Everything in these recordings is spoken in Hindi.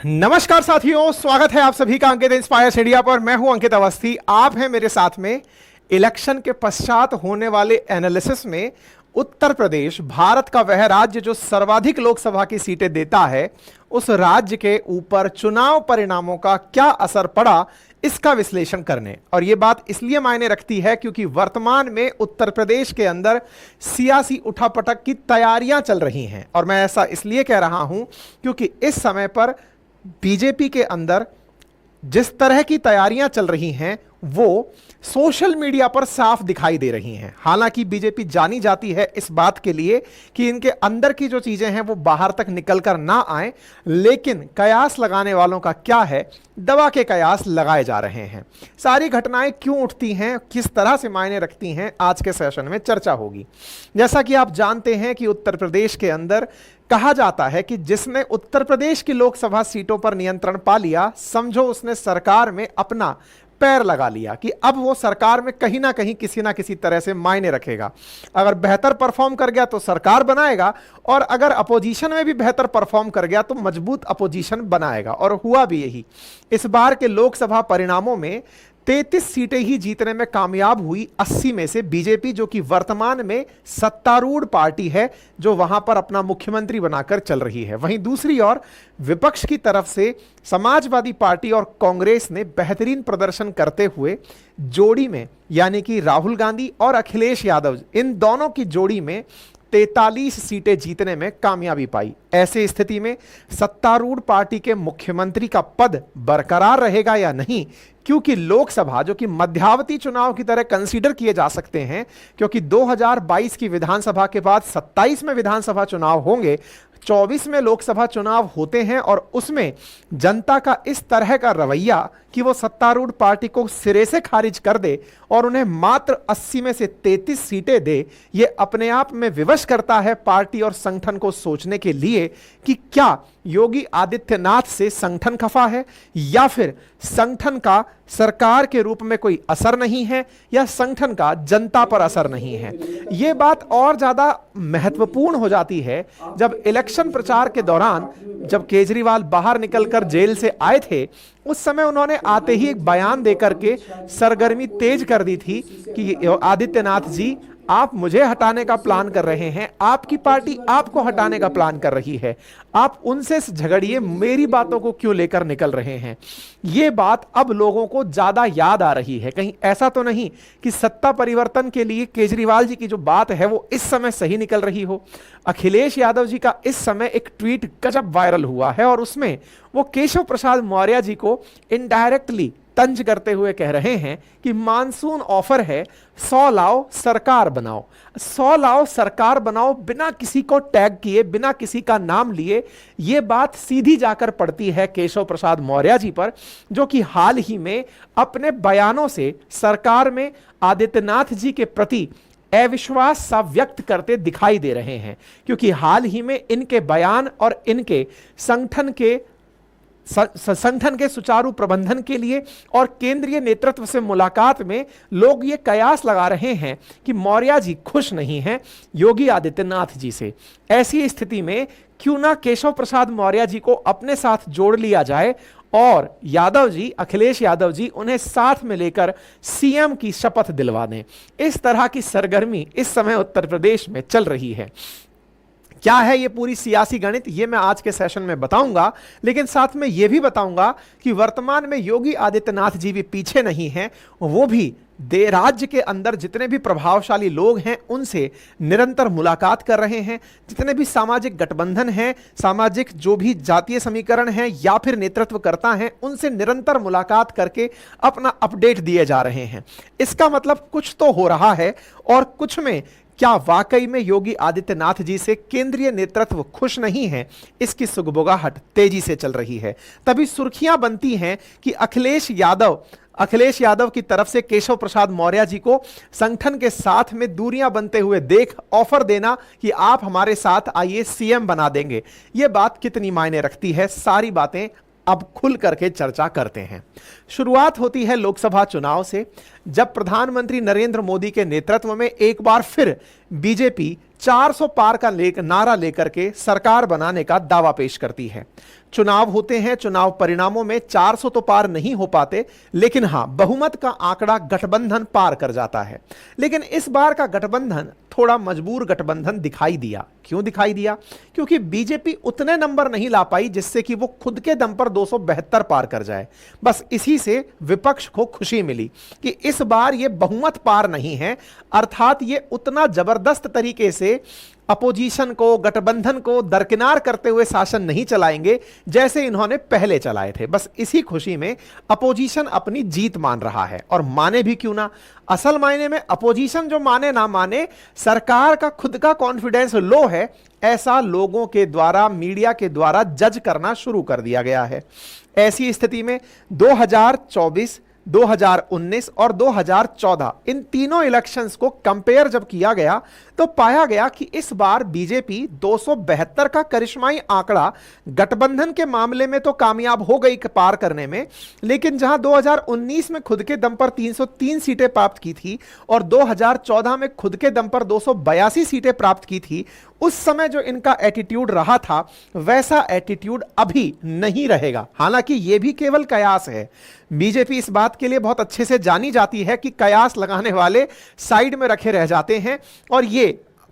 नमस्कार साथियों, स्वागत है आप सभी का अंकित इंस्पायर्स इंडिया पर। मैं हूं अंकित अवस्थी। आप हैं मेरे साथ में इलेक्शन के पश्चात होने वाले एनालिसिस में। उत्तर प्रदेश भारत का वह राज्य जो सर्वाधिक लोकसभा की सीटें देता है, उस राज्य के ऊपर चुनाव परिणामों का क्या असर पड़ा, इसका विश्लेषण करने। और यह बात इसलिए मायने रखती है क्योंकि वर्तमान में उत्तर प्रदेश के अंदर सियासी उठापटक की तैयारियां चल रही हैं। और मैं ऐसा इसलिए कह रहा हूं क्योंकि इस समय पर बीजेपी के अंदर जिस तरह की तैयारियां चल रही हैं वो सोशल मीडिया पर साफ दिखाई दे रही हैं। हालांकि बीजेपी जानी जाती है इस बात के लिए कि इनके अंदर की जो चीजें हैं वो बाहर तक निकलकर ना आए, लेकिन कयास लगाने वालों का क्या है, दवा के कयास लगाए जा रहे हैं। सारी घटनाएं क्यों उठती हैं, किस तरह से मायने रखती हैं, आज के सेशन में चर्चा होगी। जैसा कि आप जानते हैं कि उत्तर प्रदेश के अंदर कहा जाता है कि जिसने उत्तर प्रदेश की लोकसभा सीटों पर नियंत्रण पा लिया, समझो उसने सरकार में अपना पैर लगा लिया कि अब वो सरकार में कहीं ना कहीं किसी ना किसी तरह से मायने रखेगा। अगर बेहतर परफॉर्म कर गया तो सरकार बनाएगा, और अगर अपोजिशन में भी बेहतर परफॉर्म कर गया तो मजबूत अपोजिशन बनाएगा। और हुआ भी यही। इस बार के लोकसभा परिणामों में 33 सीटें ही जीतने में कामयाब हुई 80 में से बीजेपी, जो कि वर्तमान में सत्तारूढ़ पार्टी है, जो वहां पर अपना मुख्यमंत्री बनाकर चल रही है। वहीं दूसरी ओर विपक्ष की तरफ से समाजवादी पार्टी और कांग्रेस ने बेहतरीन प्रदर्शन करते हुए जोड़ी में, यानी कि राहुल गांधी और अखिलेश यादव, इन दोनों की जोड़ी में 43 सीटें जीतने में कामयाबी पाई। ऐसे स्थिति में सत्तारूढ़ पार्टी के मुख्यमंत्री का पद बरकरार रहेगा या नहीं, क्योंकि लोकसभा जो कि मध्यावधि चुनाव की तरह कंसीडर किए जा सकते हैं, क्योंकि 2022 की विधानसभा के बाद 27 में विधानसभा चुनाव होंगे, 24 में लोकसभा चुनाव होते हैं, और उसमें जनता का इस तरह का रवैया कि वो सत्तारूढ़ पार्टी को सिरे से खारिज कर दे और उन्हें मात्र 80 में से 33 सीटें दे, ये अपने आप में विवश करता है पार्टी और संगठन को सोचने के लिए कि क्या योगी आदित्यनाथ से संगठन खफा है, या फिर संगठन का सरकार के रूप में कोई असर नहीं है, या संगठन का जनता पर असर नहीं है। यह बात और ज्यादा महत्वपूर्ण हो जाती है जब इलेक्शन प्रचार के दौरान, जब केजरीवाल बाहर निकलकर जेल से आए थे, उस समय उन्होंने आते ही एक बयान देकर के सरगर्मी तेज कर दी थी कि आदित्यनाथ जी, आप मुझे हटाने का प्लान कर रहे हैं, आपकी पार्टी आपको हटाने का प्लान कर रही है, आप उनसे झगड़िए, मेरी बातों को क्यों लेकर निकल रहे हैं। यह बात अब लोगों को ज्यादा याद आ रही है। कहीं ऐसा तो नहीं कि सत्ता परिवर्तन के लिए केजरीवाल जी की जो बात है वो इस समय सही निकल रही हो। अखिलेश यादव जी का इस समय एक ट्वीट गजब वायरल हुआ है, और उसमें वो केशव प्रसाद मौर्य जी को इनडायरेक्टली तंज करते हुए कह रहे हैं कि मानसून ऑफर है, 100 लाओ सरकार बनाओ। 100 लाओ सरकार बनाओ बिना किसी को टैग किए, बिना किसी का नाम लिए। यह बात सीधी जाकर पड़ती है केशव प्रसाद मौर्य जी पर, जो कि हाल ही में अपने बयानों से सरकार में आदित्यनाथ जी के प्रति अविश्वास सा व्यक्त करते दिखाई दे रहे हैं। क्योंकि हाल ही में इनके बयान और इनके संगठन के सुचारू प्रबंधन के लिए और केंद्रीय नेतृत्व से मुलाकात में लोग ये कयास लगा रहे हैं कि मौर्य जी खुश नहीं हैं योगी आदित्यनाथ जी से। ऐसी स्थिति में क्यों ना केशव प्रसाद मौर्य जी को अपने साथ जोड़ लिया जाए और यादव जी, अखिलेश यादव जी, उन्हें साथ में लेकर सीएम की शपथ दिलवा दें। इस तरह की सरगर्मी इस समय उत्तर प्रदेश में चल रही है। क्या है ये पूरी सियासी गणित, ये मैं आज के सेशन में बताऊंगा, लेकिन साथ में ये भी बताऊंगा कि वर्तमान में योगी आदित्यनाथ जी भी पीछे नहीं हैं। वो भी राज्य के अंदर जितने भी प्रभावशाली लोग हैं उनसे निरंतर मुलाकात कर रहे हैं। जितने भी सामाजिक गठबंधन हैं, सामाजिक जो भी जातीय समीकरण हैं या फिर नेतृत्वकर्ता हैं, उनसे निरंतर मुलाकात करके अपना अपडेट दिए जा रहे हैं। इसका मतलब कुछ तो हो रहा है, और कुछ में क्या वाकई में योगी आदित्यनाथ जी से केंद्रीय नेतृत्व खुश नहीं है, इसकी सुगबुगाहट तेजी से चल रही है। तभी सुर्खियां बनती हैं कि अखिलेश यादव की तरफ से केशव प्रसाद मौर्य जी को संगठन के साथ में दूरियां बनते हुए देख ऑफर देना कि आप हमारे साथ आइए, सीएम बना देंगे। यह बात कितनी मायने रखती है, सारी बातें अब खुल करके चर्चा करते हैं। शुरुआत होती है लोकसभा चुनाव से, जब प्रधानमंत्री नरेंद्र मोदी के नेतृत्व में एक बार फिर बीजेपी 400 पार का नारा लेकर के सरकार बनाने का दावा पेश करती है। चुनाव होते हैं, चुनाव परिणामों में 400 तो पार नहीं हो पाते, लेकिन हां बहुमत का आंकड़ा गठबंधन पार कर जाता है। लेकिन इस बार का गठबंधन थोड़ा मजबूर गठबंधन दिखाई दिया। क्यों दिखाई दिया? क्योंकि बीजेपी उतने नंबर नहीं ला पाई जिससे कि वो खुद के दम पर 272 पार कर जाए। बस इसी से विपक्ष को खुशी मिली कि इस बार ये बहुमत पार नहीं है, अर्थात ये उतना जबरदस्त तरीके से अपोजिशन को, गठबंधन को दरकिनार करते हुए शासन नहीं चलाएंगे जैसे इन्होंने पहले चलाए थे। बस इसी खुशी में अपोजिशन अपनी जीत मान रहा है, और माने भी क्यों ना। असल मायने में अपोजिशन जो माने ना माने, सरकार का खुद का कॉन्फिडेंस लो है, ऐसा लोगों के द्वारा, मीडिया के द्वारा जज करना शुरू कर दिया गया है। ऐसी स्थिति में 2024, 2019 और 2014 इन तीनों इलेक्शंस को कंपेयर जब किया गया तो पाया गया कि इस बार बीजेपी 272 का करिश्माई आंकड़ा गठबंधन के मामले में तो कामयाब हो गई पार करने में, लेकिन जहां 2019 में खुद के दम पर 303 सीटें प्राप्त की थी और 2014 में खुद के दम पर 282 सीटें प्राप्त की थी, उस समय जो इनका एटीट्यूड रहा था वैसा एटीट्यूड अभी नहीं रहेगा। हालांकि यह भी केवल कयास है। बीजेपी इस बात के लिए बहुत अच्छे से जानी जाती है कि कयास लगाने वाले साइड में रखे रह जाते हैं और ये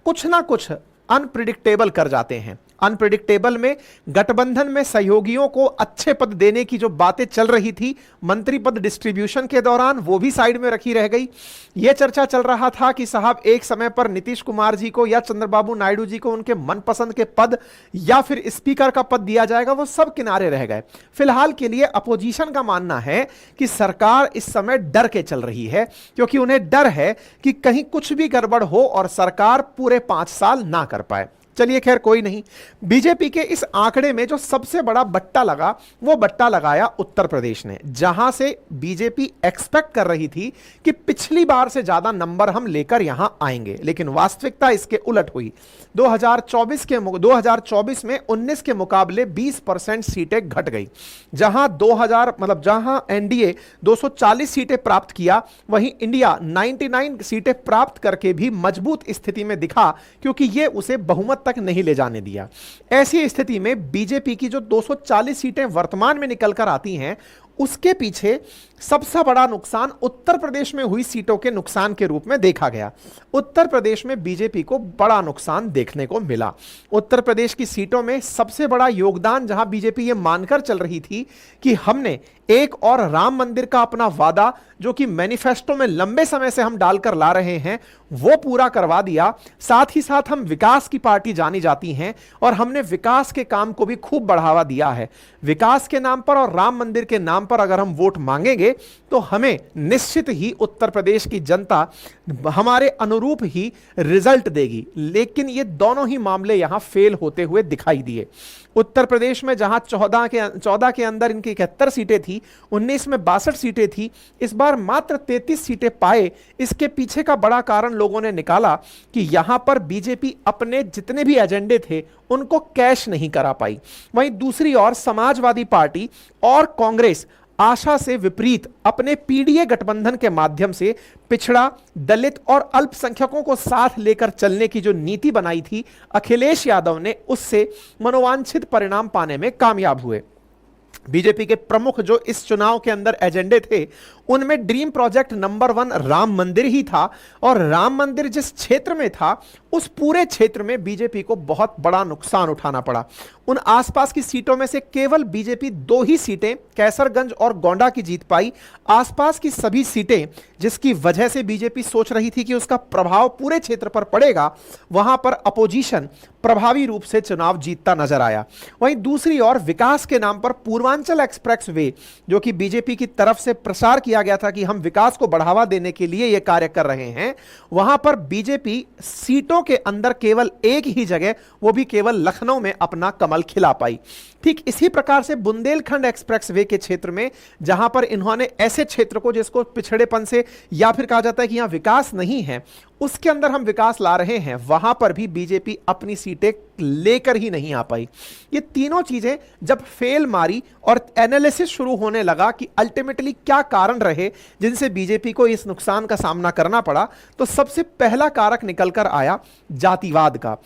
कुछ ना कुछ अनप्रिडिक्टेबल कर जाते हैं। अनप्रिडिक्टेबल में गठबंधन में सहयोगियों को अच्छे पद देने की जो बातें चल रही थी मंत्री पद डिस्ट्रीब्यूशन के दौरान, वो भी साइड में रखी रह गई। यह चर्चा चल रहा था कि साहब एक समय पर नीतीश कुमार जी को या चंद्रबाबू नायडू जी को उनके मनपसंद के पद या फिर स्पीकर का पद दिया जाएगा, वो सब किनारे रह गए। फिलहाल के लिए अपोजिशन का मानना है कि सरकार इस समय डर के चल रही है, क्योंकि उन्हें डर है कि कहीं कुछ भी गड़बड़ हो और सरकार पूरे 5 साल ना कर पाए। चलिए खैर कोई नहीं। बीजेपी के इस आंकड़े में जो सबसे बड़ा बट्टा लगा वो बट्टा लगाया उत्तर प्रदेश ने, जहां से बीजेपी एक्सपेक्ट कर रही थी कि पिछली बार से ज्यादा नंबर हम लेकर यहां आएंगे, लेकिन वास्तविकता इसके उलट हुई। 2024 में 19 के मुकाबले 20% सीटें घट गई। जहां एनडीए 240 सीटें प्राप्त किया, वहीं इंडिया 99 सीटें प्राप्त करके भी मजबूत स्थिति में दिखा, क्योंकि यह उसे बहुमत तक नहीं ले जाने दिया। ऐसी स्थिति में बीजेपी की जो 240 सीटें वर्तमान में निकल कर आती हैं, उसके पीछे सबसे बड़ा नुकसान उत्तर प्रदेश में हुई सीटों के नुकसान के रूप में देखा गया। उत्तर प्रदेश में बीजेपी को बड़ा नुकसान देखने को मिला। उत्तर प्रदेश की सीटों में सबसे बड़ा योगदान, जहां बीजेपी यह मानकर चल रही थी कि हमने एक और राम मंदिर का अपना वादा, जो कि मैनिफेस्टो में लंबे समय से हम डालकर ला रहे हैं, वो पूरा करवा दिया। साथ ही साथ हम विकास की पार्टी जानी जाती हैं और हमने विकास के काम को भी खूब बढ़ावा दिया है। विकास के नाम पर और राम मंदिर के नाम पर अगर हम वोट मांगेंगे तो हमें निश्चित ही उत्तर प्रदेश की जनता हमारे अनुरूप ही रिजल्ट देगी। लेकिन ये दोनों ही मामले यहां फेल होते हुए दिखाई दिए। उत्तर प्रदेश में जहां 14 के अंदर इनकी 71 सीटें थी, 19 में 62 सीटें थी, इस बार मात्र 33 सीटें पाए। इसके पीछे का बड़ा कारण लोगों ने निकाला कि यहां पर बीजेपी अपने जितने भी एजेंडे थे उनको कैश नहीं करा पाई। वहीं दूसरी ओर समाजवादी पार्टी और कांग्रेस आशा से विपरीत अपने पीडीए गठबंधन के माध्यम से पिछड़ा, दलित और अल्पसंख्यकों को साथ लेकर चलने की जो नीति बनाई थी अखिलेश यादव ने, उससे मनोवांछित परिणाम पाने में कामयाब हुए। बीजेपी के प्रमुख जो इस चुनाव के अंदर एजेंडे थे, उनमें ड्रीम प्रोजेक्ट नंबर 1 राम मंदिर ही था, और राम मंदिर जिस क्षेत्र में था उस पूरे क्षेत्र में बीजेपी को बहुत बड़ा नुकसान उठाना पड़ा। उन आसपास की सीटों में से केवल बीजेपी 2 ही सीटें, कैसरगंज और गोंडा की जीत पाई। आसपास की सभी सीटें, जिसकी वजह से बीजेपी सोच रही थी कि उसका प्रभाव पूरे क्षेत्र पर पड़ेगा, वहां पर अपोजिशन प्रभावी रूप से चुनाव जीतता नजर आया। वहीं दूसरी ओर विकास के नाम पर पूर्वांचल एक्सप्रेस वे, जो कि बीजेपी की तरफ से प्रसार किया गया था कि हम विकास को बढ़ावा देने के लिए यह कार्य कर रहे हैं, वहां पर बीजेपी सीटों के अंदर केवल एक ही जगह, वो भी केवल लखनऊ में अपना कमल खिला पाई। ठीक इसी प्रकार से बुंदेलखंड एक्सप्रेस वे के क्षेत्र में, जहां पर इन्होंने ऐसे क्षेत्र को जिसको पिछड़ेपन से या फिर कहा जाता है कि यहां विकास नहीं है, उसके अंदर हम विकास ला रहे हैं, वहां पर भी बीजेपी अपनी सीटें लेकर ही नहीं आ पाई। ये तीनों चीजें जब फेल मारी और एनालिसिस शुरू होने लगा कि अल्टीमेटली क्या कारण रहे जिनसे बीजेपी को इस नुकसान का सामना करना पड़ा, तो सबसे पहला कारक निकलकर आया जातिवाद का।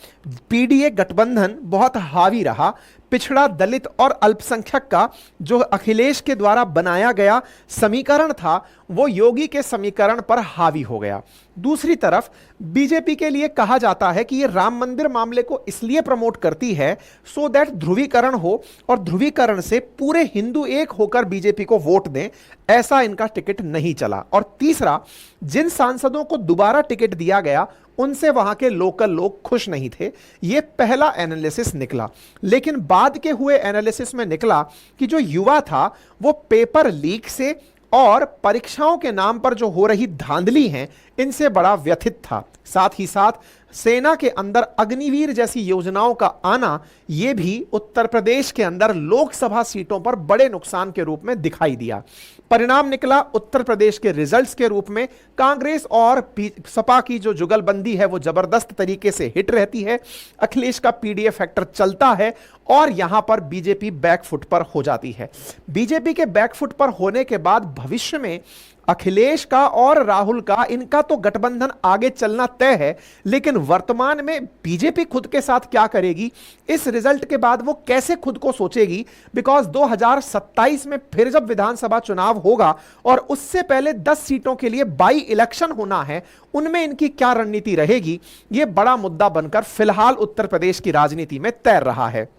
पीडीए गठबंधन बहुत हावी रहा। पिछड़ा, दलित और अल्पसंख्यक का जो अखिलेश के द्वारा बनाया गया समीकरण था वो योगी के समीकरण पर हावी हो गया। दूसरी तरफ बीजेपी के लिए कहा जाता है कि ये राम मंदिर मामले को इसलिए प्रमोट करती है सो दैट ध्रुवीकरण हो और ध्रुवीकरण से पूरे हिंदू एक होकर बीजेपी को वोट दें, ऐसा इनका टिकट नहीं चला। और तीसरा, जिन सांसदों को दोबारा टिकट दिया गया उनसे वहां के लोकल लोग खुश नहीं थे। यह पहला एनालिसिस निकला, लेकिन बाद के हुए एनालिसिस में निकला कि जो युवा था वो पेपर लीक से और परीक्षाओं के नाम पर जो हो रही धांधली हैं इनसे बड़ा व्यथित था। साथ ही साथ सेना के अंदर अग्निवीर जैसी योजनाओं का आना यह भी उत्तर प्रदेश के अंदर लोकसभा सीटों पर बड़े नुकसान के रूप में दिखाई दिया। परिणाम निकला उत्तर प्रदेश के रिजल्ट्स के रूप में कांग्रेस और सपा की जो जुगलबंदी है वो जबरदस्त तरीके से हिट रहती है, अखिलेश का पीडीए फैक्टर चलता है और यहां पर बीजेपी बैकफुट पर हो जाती है। बीजेपी के बैकफुट पर होने के बाद भविष्य में अखिलेश का और राहुल का इनका तो गठबंधन आगे चलना तय है, लेकिन वर्तमान में बीजेपी खुद के साथ क्या करेगी, इस रिजल्ट के बाद वो कैसे खुद को सोचेगी, बिकॉज 2027 में फिर जब विधानसभा चुनाव होगा और उससे पहले 10 सीटों के लिए बाई इलेक्शन होना है, उनमें इनकी क्या रणनीति रहेगी, यह बड़ा मुद्दा बनकर फिलहाल उत्तर प्रदेश की राजनीति में तैर रहा है।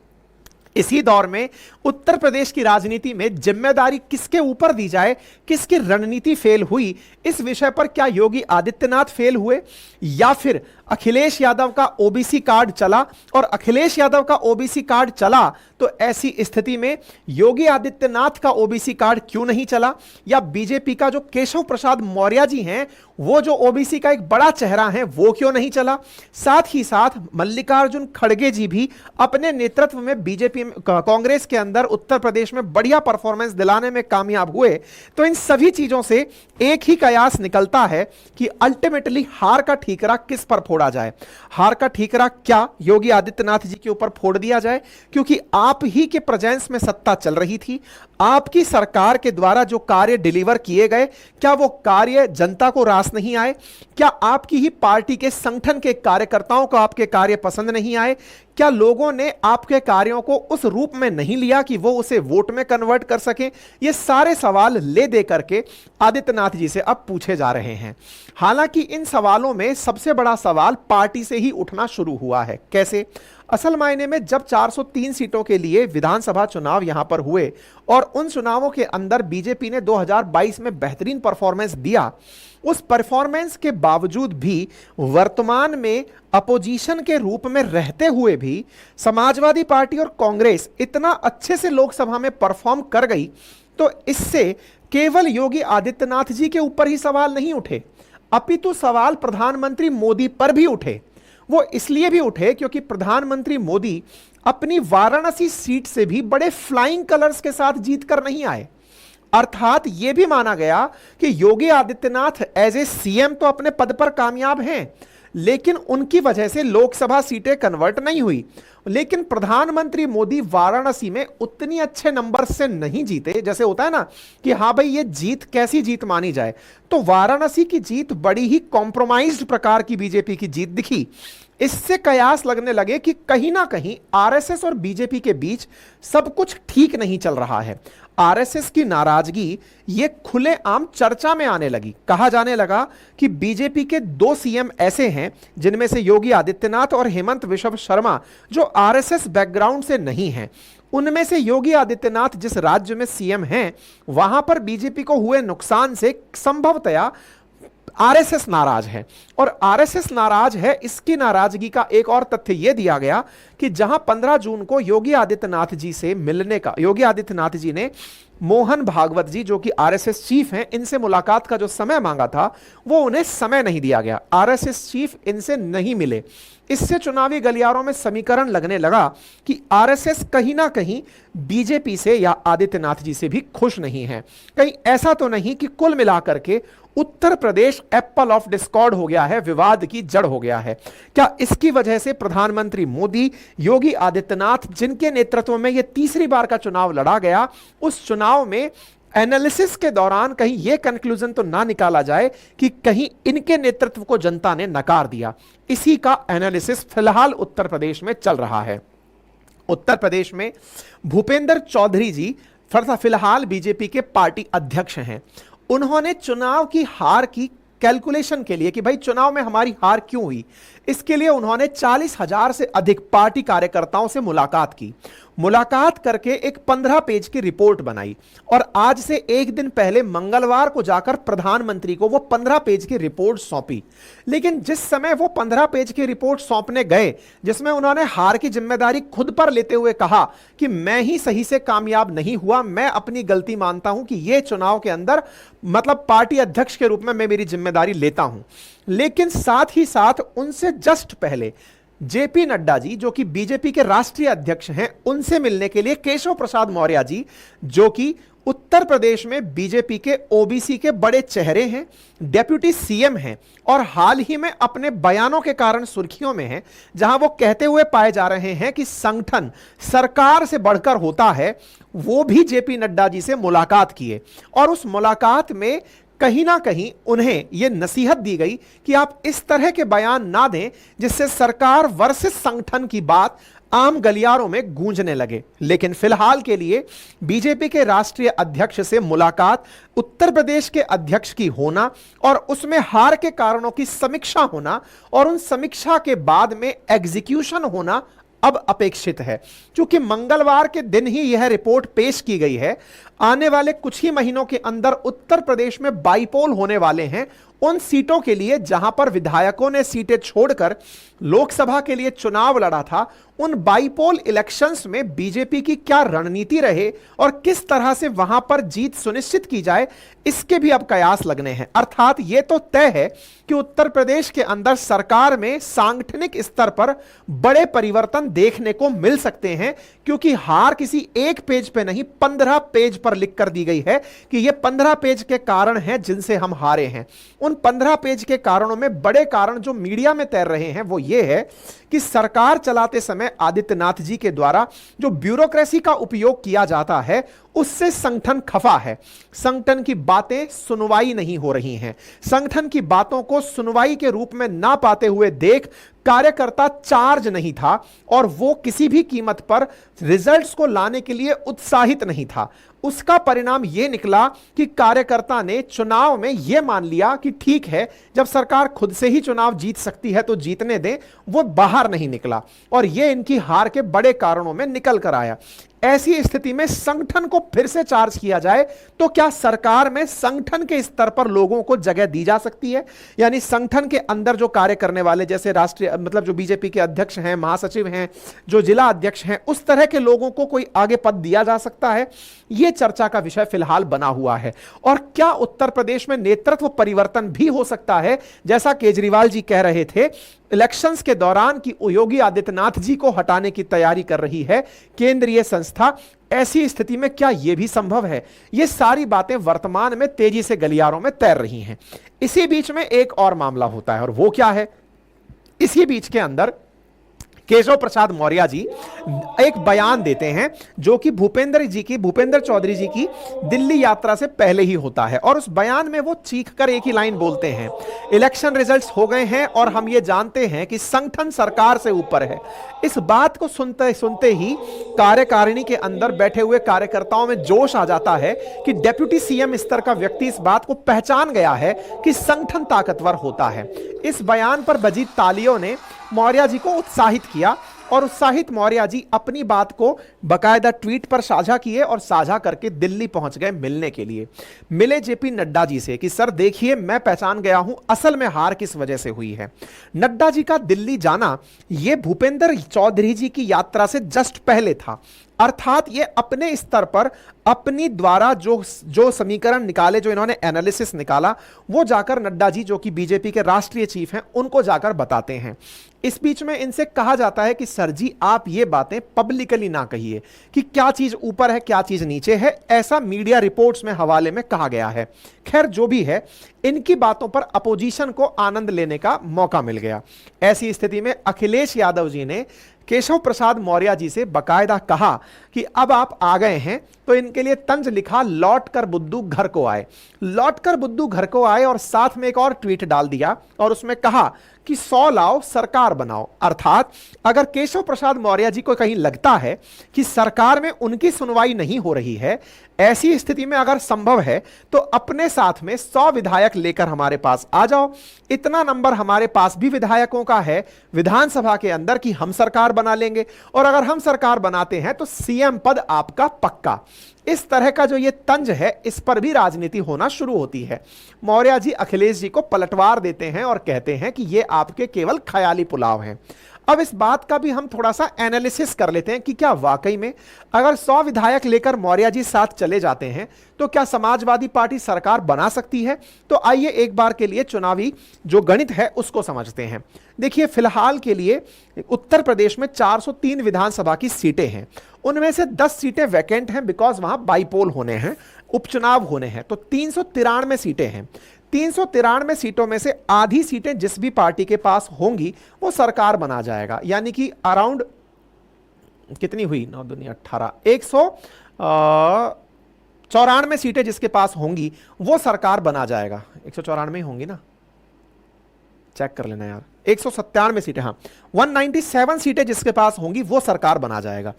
इसी दौर में उत्तर प्रदेश की राजनीति में जिम्मेदारी किसके ऊपर दी जाए, किसकी रणनीति फेल हुई, इस विषय पर क्या योगी आदित्यनाथ फेल हुए या फिर अखिलेश यादव का ओबीसी कार्ड चला, और अखिलेश यादव का ओबीसी कार्ड चला तो ऐसी स्थिति में योगी आदित्यनाथ का ओबीसी कार्ड क्यों नहीं चला, या बीजेपी का जो केशव प्रसाद मौर्य जी हैं वो जो ओबीसी का एक बड़ा चेहरा है वो क्यों नहीं चला। साथ ही साथ मल्लिकार्जुन खड़गे जी भी अपने नेतृत्व में बीजेपी कांग्रेस के अंदर उत्तर प्रदेश में बढ़िया परफॉर्मेंस दिलाने में कामयाब हुए। तो इन सभी चीजों से एक ही कयास निकलता है कि अल्टीमेटली हार का ठीकरा किस पर फोड़ा जाए। हार का ठीकरा क्या योगी आदित्यनाथ जी के ऊपर फोड़ दिया जाए, क्योंकि आप ही के प्रेजेंस में सत्ता चल रही थी, आपकी सरकार के द्वारा जो कार्य डिलीवर किए गए क्या वो कार्य जनता को रास नहीं आए, क्या आपकी ही पार्टी के संगठन के कार्यकर्ताओं को आपके कार्य पसंद नहीं आए, क्या लोगों ने आपके कार्यों को उस रूप में नहीं लिया कि वो उसे वोट में कन्वर्ट कर सके। ये सारे सवाल ले दे करके आदित्यनाथ जी से अब पूछे जा रहे हैं। हालांकि इन सवालों में सबसे बड़ा सवाल पार्टी से ही उठना शुरू हुआ है। कैसे? असल मायने में जब 403 सीटों के लिए विधानसभा चुनाव यहां पर हुए और उन चुनावों के अंदर बीजेपी ने 2022 में बेहतरीन परफॉर्मेंस दिया, उस परफॉर्मेंस के बावजूद भी वर्तमान में अपोजिशन के रूप में रहते हुए भी समाजवादी पार्टी और कांग्रेस इतना अच्छे से लोकसभा में परफॉर्म कर गई, तो इससे केवल योगी आदित्यनाथ जी के ऊपर ही सवाल नहीं उठे, अपितु सवाल प्रधानमंत्री मोदी पर भी उठे। वो इसलिए भी उठे क्योंकि प्रधानमंत्री मोदी अपनी वाराणसी सीट से भी बड़े फ्लाइंग कलर्स के साथ जीत कर नहीं आए। अर्थात यह भी माना गया कि Yogi Adityanath as a CM तो अपने पद पर कामयाब हैं, लेकिन उनकी वजह से लोकसभा सीटें कन्वर्ट नहीं हुई। लेकिन प्रधानमंत्री मोदी वाराणसी में उतनी अच्छे नंबर से नहीं जीते, जैसे होता है ना कि हां भाई ये जीत कैसी जीत मानी जाए, तो वाराणसी की जीत बड़ी ही कॉम्प्रोमाइज्ड प्रकार की बीजेपी की जीत दिखी। इससे कयास लगने लगे कि कहीं ना कहीं आरएसएस और बीजेपी के बीच सब कुछ ठीक नहीं चल रहा है। आरएसएस की नाराजगी ये खुलेआम चर्चा में आने लगी। कहा जाने लगा कि बीजेपी के 2 सीएम ऐसे हैं जिनमें से योगी आदित्यनाथ और हेमंत बिश्व शर्मा जो आरएसएस बैकग्राउंड से नहीं हैं। उनमें से योगी आदित्यनाथ जिस राज्य में सीएम हैं वहां पर बीजेपी को हुए नुकसान से संभवतया आरएसएस नाराज है। और आरएसएस नाराज है, इसकी नाराजगी का एक और तथ्य यह दिया गया कि जहां 15 जून को योगी आदित्यनाथ जी से मिलने का, योगी आदित्यनाथ जी ने मोहन भागवत जी जो कि आरएसएस चीफ हैं, इनसे मुलाकात का जो समय मांगा था वो उन्हें समय नहीं दिया गया। आरएसएस चीफ इनसे नहीं मिले। इससे चुनावी गलियारों में समीकरण लगने लगा कि आरएसएस कहीं ना कहीं बीजेपी से या आदित्यनाथ जी से भी खुश नहीं है। कहीं ऐसा तो नहीं कि कुल मिलाकर के Uttar Pradesh Apple of Discord हो गया है, विवाद की जड़ हो गया है। क्या इसकी वजह से प्रधानमंत्री मोदी, योगी आदित्यनाथ जिनके नेतृत्व में यह तीसरी बार का चुनाव लड़ा गया, उस चुनाव में एनालिसिस के दौरान कहीं यह कंक्लूजन तो ना निकाला जाए कि कहीं इनके नेतृत्व को जनता ने नकार दिया? इसी का एनालिसिस फिलहाल उत्तर प्रदेश में चल रहा है। उत्तर प्रदेश में भूपेंद्र चौधरी जी फिलहाल बीजेपी के पार्टी अध्यक्ष हैं। उन्होंने चुनाव की हार की कैलकुलेशन के लिए कि भाई चुनाव में हमारी हार क्यों हुई, इसके लिए उन्होंने 40,000 से अधिक पार्टी कार्यकर्ताओं से मुलाकात की। मुलाकात करके एक 15 पेज की रिपोर्ट बनाई और आज से एक दिन पहले मंगलवार को जाकर प्रधानमंत्री को वो 15 पेज की रिपोर्ट सौंपी। लेकिन जिस समय वो 15 पेज की रिपोर्ट सौंपने गए, जिसमें उन्होंने हार की जिम्मेदारी खुद पर लेते हुए कहा कि मैं ही सही से कामयाब नहीं हुआ, मैं अपनी गलती मानता हूं कि ये चुनाव के अंदर मतलब पार्टी अध्यक्ष के रूप में मैं मेरी जिम्मेदारी लेता हूं। लेकिन साथ ही साथ उनसे जस्ट पहले जेपी नड्डा जी, जो कि बीजेपी के राष्ट्रीय अध्यक्ष हैं, उनसे मिलने के लिए केशव प्रसाद मौर्य जी, जो कि उत्तर प्रदेश में बीजेपी के ओबीसी के बड़े चेहरे हैं, डेप्यूटी सीएम हैं और हाल ही में अपने बयानों के कारण सुर्खियों में हैं, जहां वो कहते हुए पाए जा रहे हैं कि संगठन सरकार से बढ़कर होता है, वो भी जेपी नड्डा जी से मुलाकात किए। और उस मुलाकात में कहीं ना कहीं उन्हें यह नसीहत दी गई कि आप इस तरह के बयान ना दें जिससे सरकार वर्सेस संगठन की बात आम गलियारों में गूंजने लगे। लेकिन फिलहाल के लिए बीजेपी के राष्ट्रीय अध्यक्ष से मुलाकात, उत्तर प्रदेश के अध्यक्ष की होना और उसमें हार के कारणों की समीक्षा होना और उन समीक्षा के बाद में एग्जीक्यूशन होना अब अपेक्षित है। क्योंकि मंगलवार के दिन ही यह रिपोर्ट पेश की गई है। आने वाले कुछ ही महीनों के अंदर उत्तर प्रदेश में बाईपोल होने वाले हैं उन सीटों के लिए जहां पर विधायकों ने सीटें छोड़कर लोकसभा के लिए चुनाव लड़ा था। उन बाईपोल इलेक्शंस में बीजेपी की क्या रणनीति रहे और किस तरह से वहां पर जीत सुनिश्चित की जाए, इसके भी अब कयास लगने हैं। अर्थात यह तो तय है कि उत्तर प्रदेश के अंदर सरकार में सांगठनिक स्तर पर बड़े परिवर्तन देखने को मिल सकते हैं, क्योंकि हार किसी एक पेज पे नहीं 15 पेज पर लिख कर दी गई है कि ये 15 पेज के कारण हैं जिनसे हम हारे हैं। उन 15 पेज के कारणों में बड़े कारण जो मीडिया में तैर रहे हैं वो ये है कि सरकार चलाते समय आदित्यनाथ जी के द्वारा जो ब्यूरोक्रेसी का उपयोग किया जाता है उससे संगठन खफा है। संगठन की बातें सुनवाई नहीं हो रही हैं। संगठन की बातों को सुनवाई के रूप में ना पाते हुए देख कार्यकर्ता चार्ज नहीं था और वो किसी भी कीमत पर रिजल्ट्स को लाने के लिए उत्साहित नहीं था। उसका परिणाम यह निकला कि कार्यकर्ता ने चुनाव में यह मान लिया कि ठीक है, जब सरकार खुद से ही चुनाव जीत सकती है तो जीतने दें। वो बाहर नहीं निकला और यह इनकी हार के बड़े कारणों में निकल कर आया। ऐसी स्थिति में संगठन को फिर से चार्ज किया जाए तो क्या सरकार में संगठन के स्तर पर लोगों को जगह दी जा सकती है? यानी संगठन के अंदर जो कार्य करने वाले, जैसे राष्ट्रीय मतलब जो बीजेपी के अध्यक्ष हैं, महासचिव हैं, जो जिला अध्यक्ष हैं, उस तरह के लोगों को कोई आगे पद दिया जा सकता है? यह चर्चा का विषय फिलहाल बना हुआ है। और क्या उत्तर प्रदेश में नेतृत्व परिवर्तन भी हो सकता है, जैसा केजरीवाल जी कह रहे थे इलेक्शंस के दौरान कि योगी आदित्यनाथ जी को हटाने की तैयारी कर रही है केंद्रीय संस्था? ऐसी स्थिति में क्या यह भी संभव है? ये सारी बातें वर्तमान में तेजी से गलियारों में तैर रही हैं। इसी बीच में एक और मामला होता है और वो क्या है? इसी बीच के अंदर केशव प्रसाद मौर्य जी एक बयान देते हैं जो कि भूपेंद्र चौधरी जी की दिल्ली यात्रा से पहले ही होता है। और उस बयान में वो चीखकर एक ही लाइन बोलते हैं, इलेक्शन रिजल्ट्स हो गए हैं और हम ये जानते हैं कि संगठन सरकार से ऊपर है। इस बात को सुनते सुनते ही कार्यकारिणी के अंदर बैठे हुए कार्यकर्ताओं में जोश आ जाता है कि डेप्यूटी सीएम स्तर का व्यक्ति इस बात को पहचान गया है कि संगठन ताकतवर होता है। इस बयान पर बजी तालियों ने मौर्य जी को उत्साहित किया और उत्साहित मौर्य जी अपनी बात को बकायदा ट्वीट पर साझा किए और साझा करके दिल्ली पहुंच गए मिलने के लिए। मिले जेपी नड्डा जी से कि सर देखिए, मैं पहचान गया हूं असल में हार किस वजह से हुई है। नड्डा जी का दिल्ली जाना यह भूपेंद्र चौधरी जी की यात्रा से जस्ट पहले था। अर्थात ये अपने स्तर पर अपनी द्वारा जो समीकरण निकाले, जो इन्होंने एनालिसिस निकाला, वो जाकर नड्डा जी जो कि बीजेपी के राष्ट्रीय चीफ हैं उनको जाकर बताते हैं। इस बीच में इनसे कहा जाता है कि सर जी आप ये बातें पब्लिकली ना कहिए कि क्या चीज ऊपर है क्या चीज नीचे है, ऐसा मीडिया रिपोर्ट्स में हवाले में कहा गया है। खैर जो भी है, इनकी बातों पर अपोजिशन को आनंद लेने का मौका मिल गया। ऐसी स्थिति में अखिलेश यादव जी ने केशव प्रसाद मौर्य जी से बकायदा कहा कि अब आप आ गए हैं, तो इनके लिए तंज लिखा, लौट कर बुद्धू घर को आए। लौट कर बुद्धू घर को आए और साथ में एक और ट्वीट डाल दिया और उसमें कहा कि 100 लाओ सरकार बनाओ। अर्थात अगर केशव प्रसाद मौर्य जी को कहीं लगता है कि सरकार में उनकी सुनवाई नहीं हो रही है, ऐसी स्थिति में अगर संभव है तो अपने साथ में 100 विधायक लेकर हमारे पास आ जाओ। इतना नंबर हमारे पास भी विधायकों का है विधानसभा के अंदर कि हम सरकार बना लेंगे, और अगर हम सरकार बनाते हैं तो सीएम पद आपका पक्का। इस तरह का जो ये तंज है, इस पर भी राजनीति होना शुरू होती है। मौर्य जी अखिलेश जी को पलटवार देते हैं और कहते हैं कि ये आपके केवल ख्याली पुलाव हैं। अब इस बात का भी हम थोड़ा सा एनालिसिस कर लेते हैं कि क्या वाकई में अगर 100 विधायक लेकर मौर्य जी साथ चले जाते हैं तो क्या समाजवादी पार्टी सरकार बना सकती है? तो आइए एक बार के लिए चुनावी जो गणित है उसको समझते हैं। देखिए, फिलहाल के लिए उत्तर प्रदेश में 403 विधानसभा की सीटें हैं, उनमें से 10 सीटें वैकेंट हैं बिकॉज वहां बाईपोल होने हैं, उपचुनाव होने हैं। तो 393 सीटें हैं। 393 सीटों में से आधी सीटें जिस भी पार्टी के पास होंगी वो सरकार बना जाएगा, यानी कि अराउंड कितनी हुई, 9 दूनी 18, 194 सीटें जिसके पास होंगी वो सरकार बना जाएगा। 194 ही होंगी ना, चेक कर लेना यार। 197 सीटें, हाँ 197 सीटें जिसके पास होंगी वो सरकार बना जाएगा।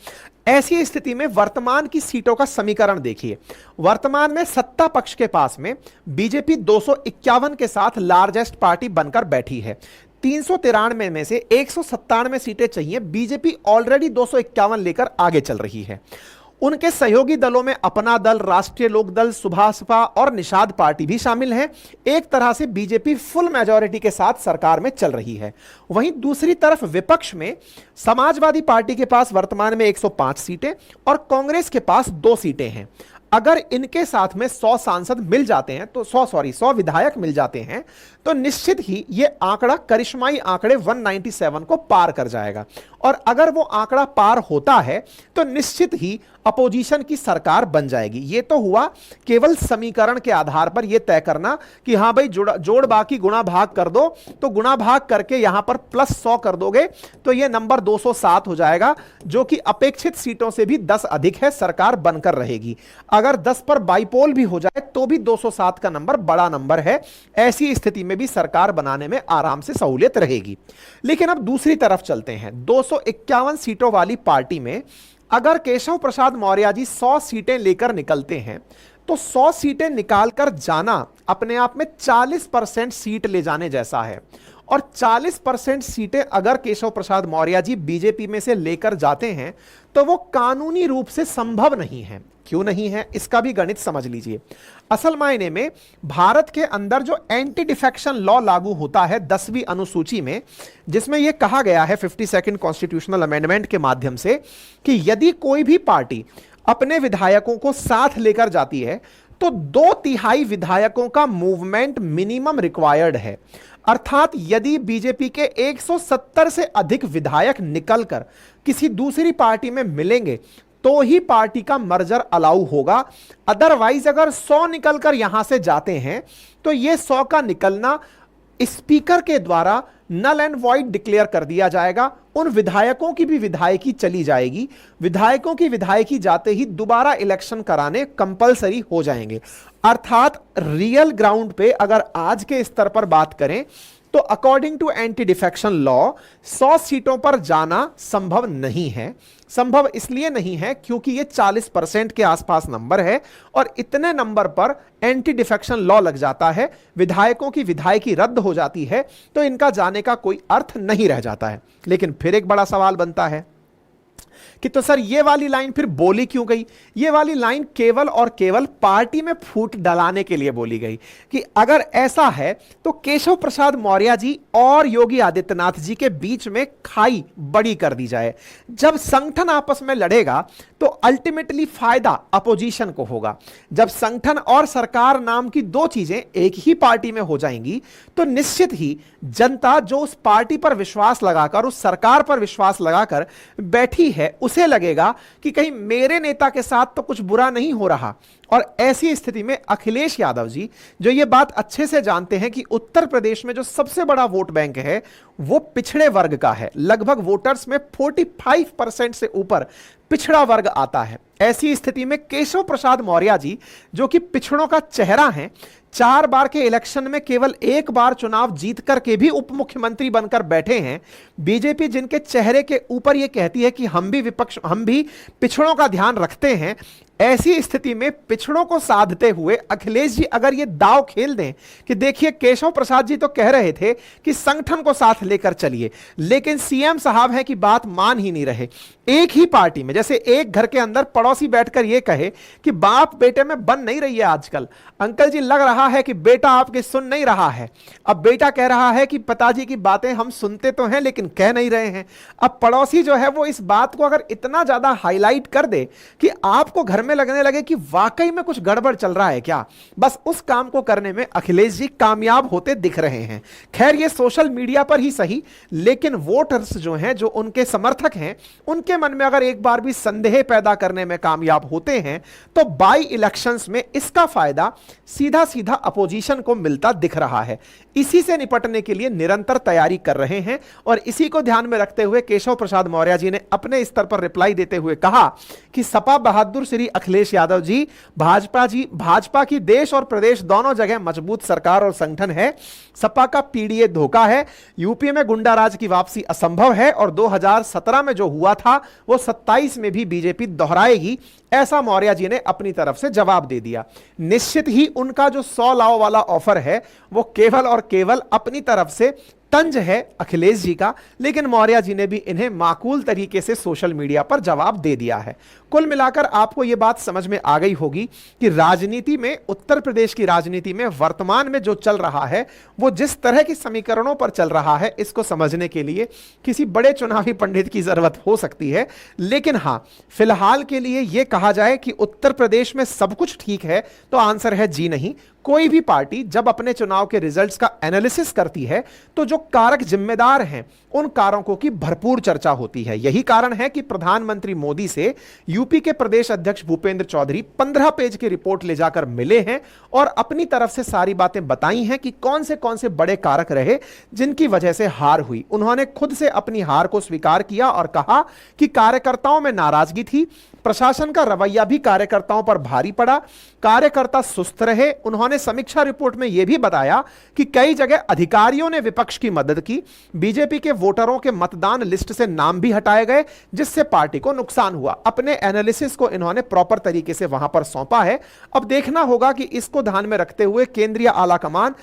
ऐसी स्थिति में वर्तमान की सीटों का समीकरण देखिए। वर्तमान में सत्ता पक्ष के पास में बीजेपी 251 के साथ लार्जेस्ट पार्टी बनकर बैठी है। 393 में से 197 सीटें चाहिए। बीजेपी ऑलरेडी 251 लेकर आगे चल रही है। उनके सहयोगी दलों में अपना दल, राष्ट्रीय लोकदल, सुभाषपा और निषाद पार्टी भी शामिल हैं। एक तरह से बीजेपी फुल मेजॉरिटी के साथ सरकार में चल रही है। वहीं दूसरी तरफ विपक्ष में समाजवादी पार्टी के पास वर्तमान में 105 सीटें और कांग्रेस के पास 2 सीटें हैं। अगर इनके साथ में 100 सांसद मिल जाते हैं तो 100 विधायक मिल जाते हैं तो निश्चित ही ये आंकड़ा, करिश्माई आंकड़े 197 को पार कर जाएगा। और अगर वो आंकड़ा पार होता है तो निश्चित ही अपोजिशन की सरकार बन जाएगी। ये तो हुआ केवल समीकरण के आधार पर यह तय करना कि हां भाई जोड़ बाकी गुणा भाग कर दो, तो गुणा भाग करके यहां पर प्लस 100 कर दोगे तो यह नंबर 207 हो जाएगा, जो कि अपेक्षित सीटों से भी 10 अधिक है, सरकार बनकर रहेगी। अगर 10 पर बाईपोल भी हो जाए तो भी 207 का नंबर बड़ा नंबर है। ऐसी स्थिति में भी सरकार बनाने में आराम से सहूलियत रहेगी। लेकिन अब दूसरी तरफ चलते हैं। 251 सीटों वाली पार्टी में अगर केशव प्रसाद मौर्य जी 100 सीटें लेकर निकलते हैं तो 100 सीटें निकालकर जाना अपने आप में 40% सीट ले जाने जैसा है। और 40% सीटें अगर केशव प्रसाद मौर्य जी बीजेपी में से लेकर जाते हैं तो वो कानूनी रूप से संभव नहीं है। क्यों नहीं है, इसका भी गणित समझ लीजिए। असल मायने में भारत के अंदर जो एंटी डिफेक्शन लॉ लागू होता है 10वीं अनुसूची में, जिसमें यह कहा गया है 52nd कॉन्स्टिट्यूशनल अमेंडमेंट के माध्यम से कि यदि कोई भी पार्टी अपने विधायकों को साथ लेकर जाती है तो 2/3 विधायकों का मूवमेंट मिनिमम रिक्वायर्ड है। अर्थात यदि बीजेपी के 170 से अधिक विधायक निकलकर किसी दूसरी पार्टी में मिलेंगे तो ही पार्टी का मर्जर अलाउ होगा। अदरवाइज अगर 100 निकलकर यहां से जाते हैं तो यह 100 का निकलना स्पीकर के द्वारा नल एंड वॉइड डिक्लेयर कर दिया जाएगा। उन विधायकों की भी विधायकी चली जाएगी। विधायकों की विधायकी जाते ही दोबारा इलेक्शन कराने कंपलसरी हो जाएंगे। अर्थात रियल ग्राउंड पे अगर आज के स्तर पर बात करें तो according to anti defection law 100 सीटों पर जाना संभव नहीं है। संभव इसलिए नहीं है क्योंकि यह 40% के आसपास नंबर है और इतने नंबर पर एंटी डिफेक्शन लॉ लग जाता है, विधायकों की विधायकी रद्द हो जाती है, तो इनका जाने का कोई अर्थ नहीं रह जाता है। लेकिन फिर एक बड़ा सवाल बनता है कि तो सर ये वाली लाइन फिर बोली क्यों गई? ये वाली लाइन केवल और केवल पार्टी में फूट डलाने के लिए बोली गई कि अगर ऐसा है तो केशव प्रसाद मौर्य जी और योगी आदित्यनाथ जी के बीच में खाई बड़ी कर दी जाए। जब संगठन आपस में लड़ेगा तो अल्टीमेटली फायदा अपोजिशन को होगा। जब संगठन और सरकार नाम की 2 चीजें एक ही पार्टी में हो जाएंगी तो निश्चित ही जनता जो उस पार्टी पर विश्वास लगाकर, उस सरकार पर विश्वास लगाकर बैठी है, उस उसे लगेगा कि कहीं मेरे नेता के साथ तो कुछ बुरा नहीं हो रहा। और ऐसी स्थिति में अखिलेश यादव जी, जो ये बात अच्छे से जानते हैं कि उत्तर प्रदेश में जो सबसे बड़ा वोट बैंक है वो पिछड़े वर्ग का है, लगभग वोटर्स में 45% से ऊपर पिछड़ा वर्ग आता है। ऐसी स्थिति में केशव प्रसाद मौर्य जी, जो कि पिछड़ों का चेहरा हैं, 4 बार के इलेक्शन में केवल 1 बार चुनाव जीत करके भी उप मुख्यमंत्री बनकर बैठे हैं। बीजेपी जिनके चेहरे के ऊपर यह कहती है कि हम भी पिछड़ों का ध्यान रखते हैं, ऐसी स्थिति में पिछड़ों को साधते हुए अखिलेश जी अगर ये दांव खेल दें कि देखिए केशव प्रसाद जी तो कह रहे थे कि संगठन को साथ लेकर चलिए, लेकिन सीएम साहब हैं कि बात मान ही नहीं रहे। एक ही पार्टी में, जैसे एक घर के अंदर पड़ोसी बैठकर ये कहे कि बाप बेटे में बन नहीं रही है आजकल, अंकल जी लग रहा है कि बेटा आपके सुन नहीं रहा है। अब बेटा कह रहा है कि पिताजी की बातें हम सुनते तो हैं लेकिन कह नहीं रहे हैं। अब पड़ोसी जो है वो इस बात को अगर इतना ज्यादा हाईलाइट कर दे कि आपको घर में लगने लगे कि वाकई में कुछ गड़बड़ चल रहा है क्या, बस उस काम को करने में अखिलेश जी कामयाब होते दिख रहे हैं। खैर ये सोशल मीडिया पर ही सही, लेकिन वोटर्स जो हैं, जो उनके समर्थक हैं, उनके मन में अगर एक बार भी संदेह पैदा करने में कामयाब होते हैं तो बाई इलेक्शंस में इसका फायदा सीधा सीधा अपोजिशन को मिलता दिख रहा है। इसी से निपटने के लिए निरंतर तैयारी कर रहे हैं और इसी को ध्यान में रखते हुए केशव प्रसाद मौर्य जी ने अपने स्तर पर रिप्लाई देते हुए कहा कि सपा बहादुर श्री अखिलेश यादव जी, भाजपा की देश और प्रदेश दोनों जगह मजबूत सरकार और संगठन है। सपा का पीडीए धोखा है, यूपी में गुंडाराज की वापसी असंभव है और 2017 में जो हुआ था वो 27 में भी बीजेपी दोहराएगी, ऐसा मौर्य जी ने अपनी तरफ से जवाब दे दिया। निश्चित ही उनका जो 100 लाव वाला ऑफर है वो केवल और केवल अपनी तरफ से तंज है अखिलेश जी का, लेकिन मौर्य जी ने भी इन्हें माकूल तरीके से सोशल मीडिया पर जवाब दे दिया है। कुल मिलाकर आपको यह बात समझ में आ गई होगी कि राजनीति में, उत्तर प्रदेश की राजनीति में वर्तमान में जो चल रहा है वो जिस तरह की समीकरणों पर चल रहा है, इसको समझने के लिए किसी बड़े चुनावी पंडित की जरूरत हो सकती है। लेकिन हां, फिलहाल के लिए यह कहा जाए कि उत्तर प्रदेश में सब कुछ ठीक है तो आंसर है जी नहीं। कोई भी पार्टी जब अपने चुनाव के रिजल्ट्स का एनालिसिस करती है तो जो कारक जिम्मेदार हैं उन कारकों की भरपूर चर्चा होती है। यही कारण है कि प्रधानमंत्री मोदी से यूपी के प्रदेश अध्यक्ष भूपेंद्र चौधरी 15 पेज की रिपोर्ट ले जाकर मिले हैं और अपनी तरफ से सारी बातें बताई हैं कि कौन से बड़े कारक रहे जिनकी वजह से हार हुई। उन्होंने खुद से अपनी हार को स्वीकार किया और कहा कि कार्यकर्ताओं में नाराजगी थी, प्रशासन का रवैया भी कार्यकर्ताओं पर भारी पड़ा, कार्यकर्ता सुस्त रहे। उन्होंने समीक्षा रिपोर्ट में यह भी बताया कि कई जगह अधिकारियों ने विपक्ष की मदद की, बीजेपी के वोटरों के मतदान लिस्ट से नाम भी हटाए गए जिससे पार्टी को नुकसान हुआ। अपने एनालिसिस को इन्होंने प्रॉपर तरीके से वहां पर सौंपा है। अब देखना होगा कि इसको ध्यान में रखते हुए केंद्रीय आला कमान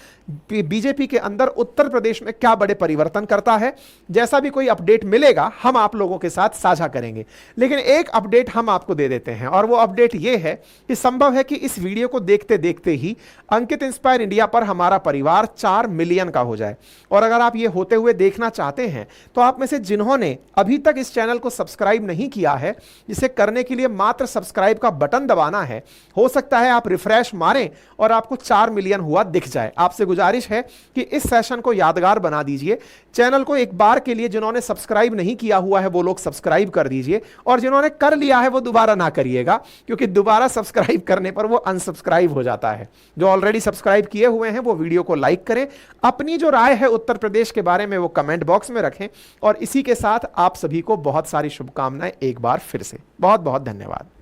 बीजेपी के अंदर उत्तर प्रदेश में क्या बड़े परिवर्तन करता है। जैसा भी कोई अपडेट मिलेगा हम आप लोगों के साथ साझा करेंगे, लेकिन एक अपडेट हम आपको दे देते हैं और वो अपडेट ये है कि संभव है कि इस वीडियो को देखते देखते ही अंकित इंस्पायर इंडिया पर हमारा परिवार 4 मिलियन का हो जाए। और अगर आप ये होते हुए देखना चाहते हैं तो आप में से जिन्होंने अभी तक इस चैनल को सब्सक्राइब नहीं किया है, इसे करने के लिए मात्र सब्सक्राइब का बटन दबाना है। हो सकता है आप रिफ्रेश मारें और आपको 4 मिलियन हुआ दिख जाए। आपसे गुजारिश है कि इस सेशन को यादगार बना दीजिए। चैनल को एक बार के लिए जिन्होंने सब्सक्राइब नहीं किया हुआ है वो लोग सब्सक्राइब कर दीजिए और जिन्होंने कर लिया है वो दोबारा ना करिएगा, क्योंकि दोबारा सब्सक्राइब करने पर वो अनसब्सक्राइब हो जाता है। जो ऑलरेडी सब्सक्राइब किए हुए हैं वो वीडियो को लाइक करें, अपनी जो राय है उत्तर प्रदेश के बारे में वो कमेंट बॉक्स में रखें और इसी के साथ आप सभी को बहुत सारी शुभकामनाएं एक बार फिर से। बहुत बहुत धन्यवाद।